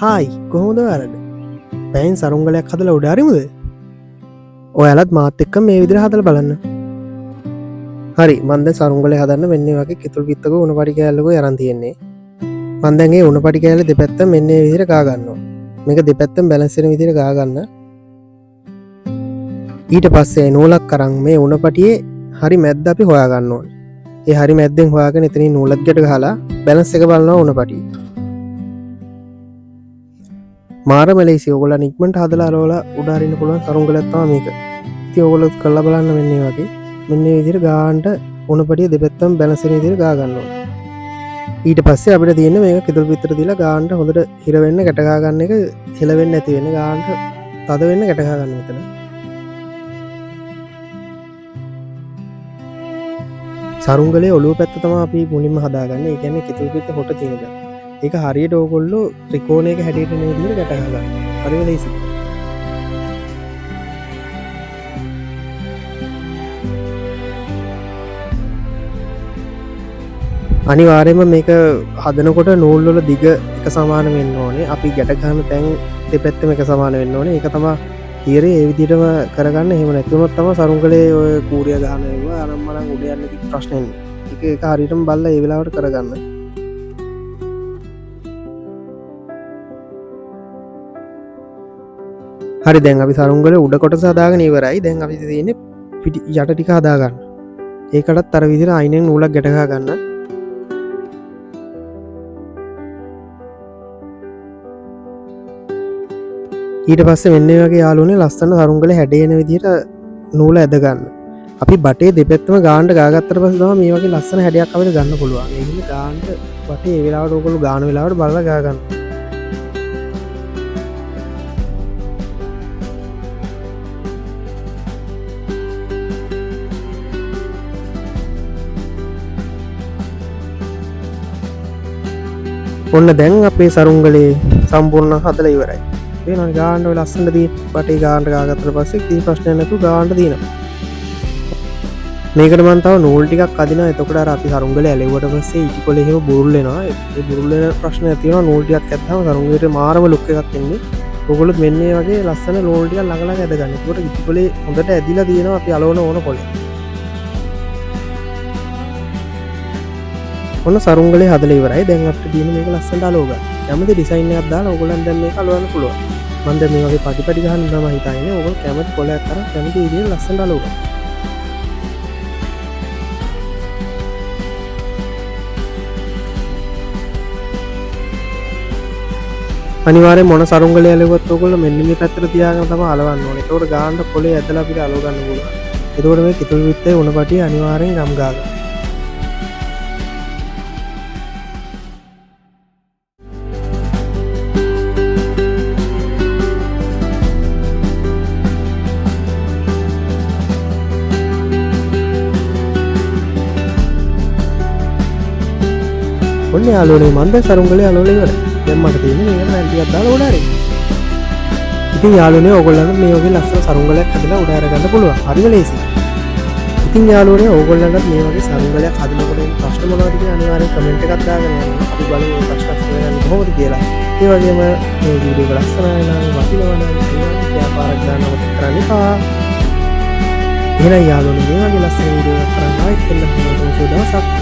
Hi කොහොමද ඔයාලට? පැයෙන් සරුංගලයක් හදලා උඩ හරිමුද? ඔයාලත් මාත් එක්ක මේ විදිහට හදලා බලන්න. හරි මම දැන් සරුංගලය හදන්න මෙන්න මේ වගේ කිතුල් පිත්තක උණ පටි කෑල්ලකෝ අරන් තියෙන්නේ. මම දැන් මේ උණ පටි කෑල්ල දෙපැත්තම මෙන්න මේ විදිහට ගා ගන්නවා. මේක දෙපැත්තම බැලන්ස් වෙන විදිහට ගා ගන්න. ඊට පස්සේ නූලක් අරන් මේ උණ පටියේ හරි මැද්ද අපි හොයා ගන්න ඕනේ. ඒ හරි මැද්දෙන් හොයාගෙන එතනින් නූලක් ගැට ගහලා බැලන්ස් එක බලනවා උණ පටියේ. මාරම ලේසි ඔයගොල්ලන් ඉක්මනට හදලා අරවලා උඩ අරින්න පුළුවන් සරුංගලයක් තමයි මේක. ඉතින් ඔයගොල්ලෝ කරලා බලන්න මෙන්න මේ වගේ. මෙන්න මේ විදිහට ගානට උණපටිය දෙපැත්තම බැලන්ස් වෙන විදිහට ගා ගන්න ඕනේ. ඊට පස්සේ අපිට තියෙන්නේ මේක කිතුල් පිටර දීලා ගානට හොඳට හිර වෙන්න ගැට ගා ගන්න එක හෙල වෙන්නේ නැති වෙන්න ගානට තද වෙන්න ගැට ගා ගන්න මෙතන. සරුංගලේ ඔළුව පැත්ත තමයි අපි මුලින්ම හදාගන්නේ. ඒ කියන්නේ කිතුල් පිටේ හොට තියෙන දා. ඒක හරියට ඕගොල්ලෝ ත්‍රිකෝණයක හැටියට මේ විදිහට ගැට ගහගන්න. හරිම ලේසි. අනිවාර්යයෙන්ම මේක හදනකොට නූල් වල දිග එක සමාන වෙන්න ඕනේ. අපි ගැට ගන්න තැන් දෙපැත්තම එක සමාන වෙන්න ඕනේ. ඒක තමයි තීරේ ඒ විදිහටම කරගන්න. එහෙම නැති වුණොත් තමයි සරුංගලේ ඔය කූරිය ගන්න ඒවා අරම්මලන් උඩ යන්න ප්‍රශ්න එන්නේ. ඒක හරියටම බලලා ඒ වෙලාවට කරගන්න. හරි දැන් අපි සරුංගලේ උඩ කොටස හදාගෙන ඉවරයි. දැන් අපි තියෙන්නේ පිටි යට ටික හදාගන්න. ඒකටත් අර විදිහට අයිනෙන් නූලක් ගැට ගහ ගන්න. ඊට පස්සේ මෙන්න මේ වගේ යාළුවනේ ලස්සන සරුංගලේ හැඩේන විදිහට නූල ඇද ගන්න. අපි බටේ දෙපැත්තම ගානට ගාගත්තට පස්සේ තමයි මේ වගේ ලස්සන හැඩයක් අපිට ගන්න පුළුවන්. ඒ කියන්නේ ගානට බටේ ඒ වෙලාවට ඕගොල්ලෝ ගාන වෙලාවට බලලා ගා ගන්න. ඔන්න දැන් අපේ සරුංගලේ සම්පූර්ණ හදලා ඉවරයි. එහෙනම් ගානට ඔය ලස්සනට දී බටේ ගානට ගාගත්තට පස්සේ කිසි ප්‍රශ්නයක් නැතුව ගානට දිනවා. මේකට මම තව නූල් ටිකක් අදිනවා. එතකොට අර අපි සරුංගලේ ඇලෙව්වට පස්සේ ඉටිකොලේ එහෙම බුරුල් වෙනවා. ඒ බුරුල් වෙන ප්‍රශ්නයක් තියෙනවා. නූල් ටිකක් ඇද්දාම සරුංගලේට මාරම ලුක් එකක් එන්නේ. ඔයගොල්ලොත් මෙන්න මේ වගේ ලස්සන නූල් ටිකක් ළඟ ළඟ ඇද ගන්න. ඒකට ඉටිකොලේ හොඳට ඇදිලා තියෙනවා අපි අලවන ඕන කොලේ. ඔන්න සරුංගලේ හදලා ඉවරයි. දැන් අපිට තියෙන මේක ලස්සනට අලව ගන්න. කැමති ඩිසයින් එකක් දාලා ඕගොල්ලන් දැන් මේක අලවන්න පුළුවන්. මම දැන් මේ වගේ පටි ගහන්න තමයි හිතන්නේ. ඕගොල්ලෝ කැමති කොලයක් අරන් කැමති විදිහට ලස්සනට අලව ගන්න. අනිවාර්යෙන් මොන සරුංගලේ ඇලෙව්වත් ඕගොල්ලෝ මෙන්න මේ පැත්තට තියාගෙන තමයි අලවන්න ඕනේ. ඒකෝට ගානට කොලේ ඇදලා අපිට අලව ගන්න පුළුවන්. ඒකෝට මේ කිතුල් විත්තේ උණ පටිය අනිවාර්යෙන් ගම් ගා ගන්න. ඔන්න යාළුවනේ මම දැන් සරුංගලේ අලවලා ඉවරයි. දැන් මට තියෙන්නේ මේකට මැල් ටිකක් දාලා උඩ හරින්න. ඉතින් යාළුවනේ ඕගොල්ලන්ට මේ වගේ ලස්සන සරුංගලයක් හදලා උඩ අරගන්න පුළුවන්. හරිම ලේසියි. ඉතින් යාළුවනේ ඕගොල්ලන්ට මේ වගේ සරුංගලයක් හදනකොට ප්‍රශ්න මොනවද කියලා අනිවාර්යෙන් කමෙන්ට් එකක් දාගෙන යන්න. අපි බලමු මේ ප්‍රශ්න විසඳගන්න කොහොමද කියලා. ඒ වගේම මේ වීඩියෝ එක ලස්සනයි නම් වටිනවා නම් ව්‍යාපාරයක් දාන්නවත් කරන්න එපා. එහෙනම් යාළුවනේ මේ වගේ ලස්සන වීඩියෝ එකක් කරන් ආයෙත් එන්න පුළුවන් සුවදවසක්.